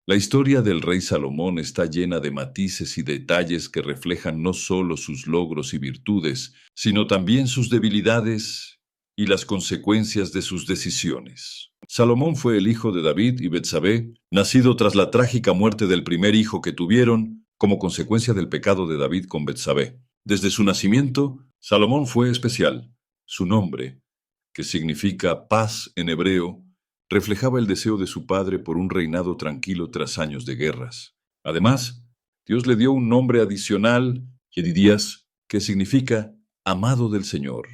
La historia del rey Salomón está llena de matices y detalles que reflejan no solo sus logros y virtudes, sino también sus debilidades y las consecuencias de sus decisiones. Salomón fue el hijo de David y Betsabé, nacido tras la trágica muerte del primer hijo que tuvieron como consecuencia del pecado de David con Betsabé. Desde su nacimiento, Salomón fue especial. Su nombre, que significa paz en hebreo, reflejaba el deseo de su padre por un reinado tranquilo tras años de guerras. Además, Dios le dio un nombre adicional, Yedidías, que significa amado del Señor,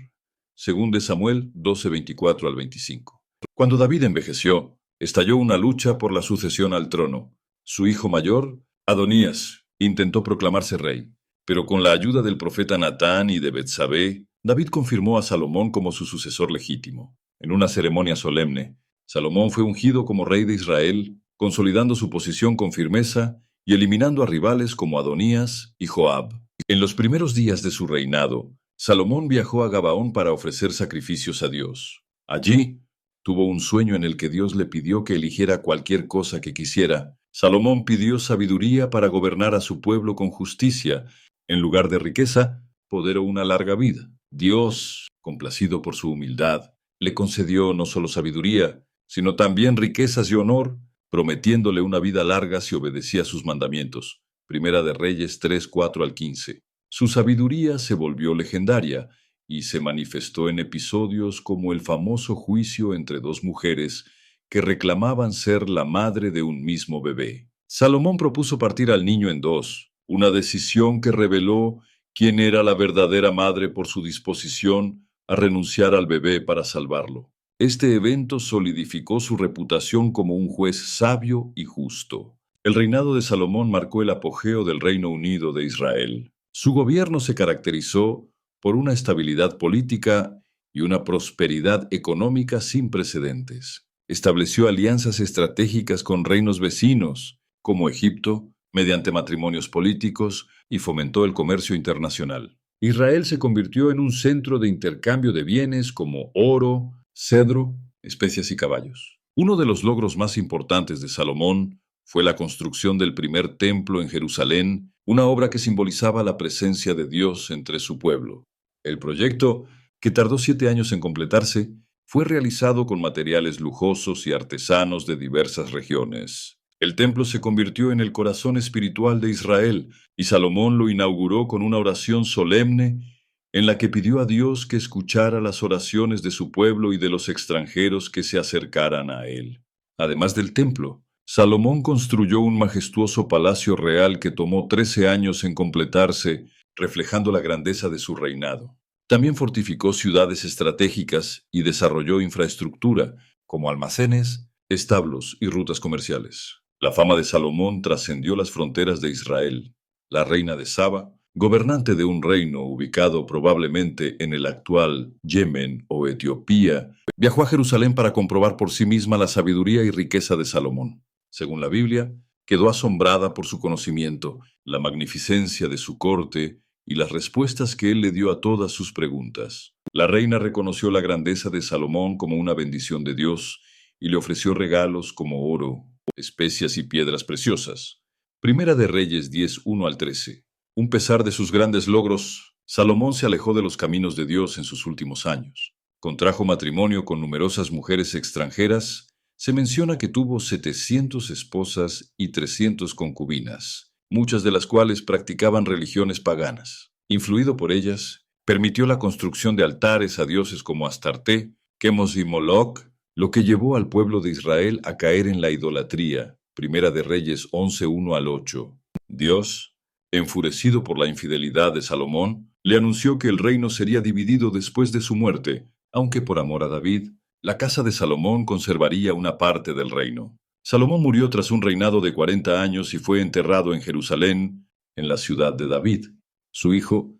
según de Samuel 12:24 al 25. Cuando David envejeció, estalló una lucha por la sucesión al trono. Su hijo mayor, Adonías, intentó proclamarse rey, pero con la ayuda del profeta Natán y de Betsabé, David confirmó a Salomón como su sucesor legítimo. En una ceremonia solemne, Salomón fue ungido como rey de Israel, consolidando su posición con firmeza y eliminando a rivales como Adonías y Joab. En los primeros días de su reinado, Salomón viajó a Gabaón para ofrecer sacrificios a Dios. Allí, tuvo un sueño en el que Dios le pidió que eligiera cualquier cosa que quisiera. Salomón pidió sabiduría para gobernar a su pueblo con justicia, en lugar de riqueza, poder o una larga vida. Dios, complacido por su humildad, le concedió no solo sabiduría, sino también riquezas y honor, prometiéndole una vida larga si obedecía sus mandamientos. Primera de Reyes 3:4 al 15. Su sabiduría se volvió legendaria y se manifestó en episodios como el famoso juicio entre dos mujeres que reclamaban ser la madre de un mismo bebé. Salomón propuso partir al niño en dos, una decisión que reveló quién era la verdadera madre por su disposición a renunciar al bebé para salvarlo. Este evento solidificó su reputación como un juez sabio y justo. El reinado de Salomón marcó el apogeo del Reino Unido de Israel. Su gobierno se caracterizó por una estabilidad política y una prosperidad económica sin precedentes. Estableció alianzas estratégicas con reinos vecinos, como Egipto, mediante matrimonios políticos, y fomentó el comercio internacional. Israel se convirtió en un centro de intercambio de bienes como oro, cedro, especias y caballos. Uno de los logros más importantes de Salomón fue la construcción del primer templo en Jerusalén, una obra que simbolizaba la presencia de Dios entre su pueblo. El proyecto, que tardó 7 años en completarse, fue realizado con materiales lujosos y artesanos de diversas regiones. El templo se convirtió en el corazón espiritual de Israel, y Salomón lo inauguró con una oración solemne en la que pidió a Dios que escuchara las oraciones de su pueblo y de los extranjeros que se acercaran a él. Además del templo, Salomón construyó un majestuoso palacio real que tomó 13 años en completarse, reflejando la grandeza de su reinado. También fortificó ciudades estratégicas y desarrolló infraestructura, como almacenes, establos y rutas comerciales. La fama de Salomón trascendió las fronteras de Israel. La reina de Saba, gobernante de un reino ubicado probablemente en el actual Yemen o Etiopía, viajó a Jerusalén para comprobar por sí misma la sabiduría y riqueza de Salomón. Según la Biblia, quedó asombrada por su conocimiento, la magnificencia de su corte y las respuestas que él le dio a todas sus preguntas. La reina reconoció la grandeza de Salomón como una bendición de Dios y le ofreció regalos como oro, especias y piedras preciosas. Primera de Reyes 10:1 al 13. Un pesar de sus grandes logros, Salomón se alejó de los caminos de Dios en sus últimos años. Contrajo matrimonio con numerosas mujeres extranjeras. Se menciona que tuvo 700 esposas y 300 concubinas, muchas de las cuales practicaban religiones paganas. Influido por ellas, permitió la construcción de altares a dioses como Astarté, Quemos y Moloch, lo que llevó al pueblo de Israel a caer en la idolatría. Primera de Reyes 11:1 al 8. Dios, enfurecido por la infidelidad de Salomón, le anunció que el reino sería dividido después de su muerte, aunque por amor a David, la casa de Salomón conservaría una parte del reino. Salomón murió tras un reinado de 40 años y fue enterrado en Jerusalén, en la ciudad de David. Su hijo,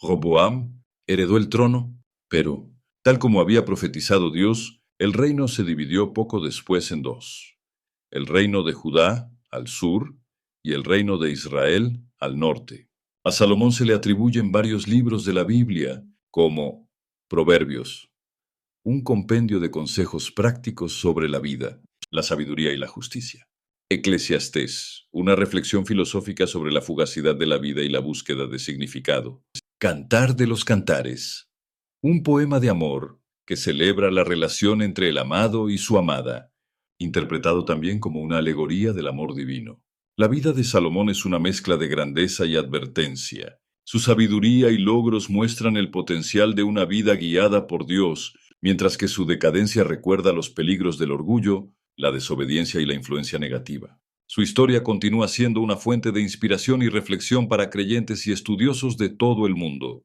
Roboam, heredó el trono, pero, tal como había profetizado Dios, el reino se dividió poco después en dos: el reino de Judá, al sur, y el reino de Israel, al norte. A Salomón se le atribuyen varios libros de la Biblia, como Proverbios, un compendio de consejos prácticos sobre la vida, la sabiduría y la justicia. Eclesiastés, una reflexión filosófica sobre la fugacidad de la vida y la búsqueda de significado. Cantar de los Cantares, un poema de amor que celebra la relación entre el amado y su amada, interpretado también como una alegoría del amor divino. La vida de Salomón es una mezcla de grandeza y advertencia. Su sabiduría y logros muestran el potencial de una vida guiada por Dios, mientras que su decadencia recuerda los peligros del orgullo, la desobediencia y la influencia negativa. Su historia continúa siendo una fuente de inspiración y reflexión para creyentes y estudiosos de todo el mundo.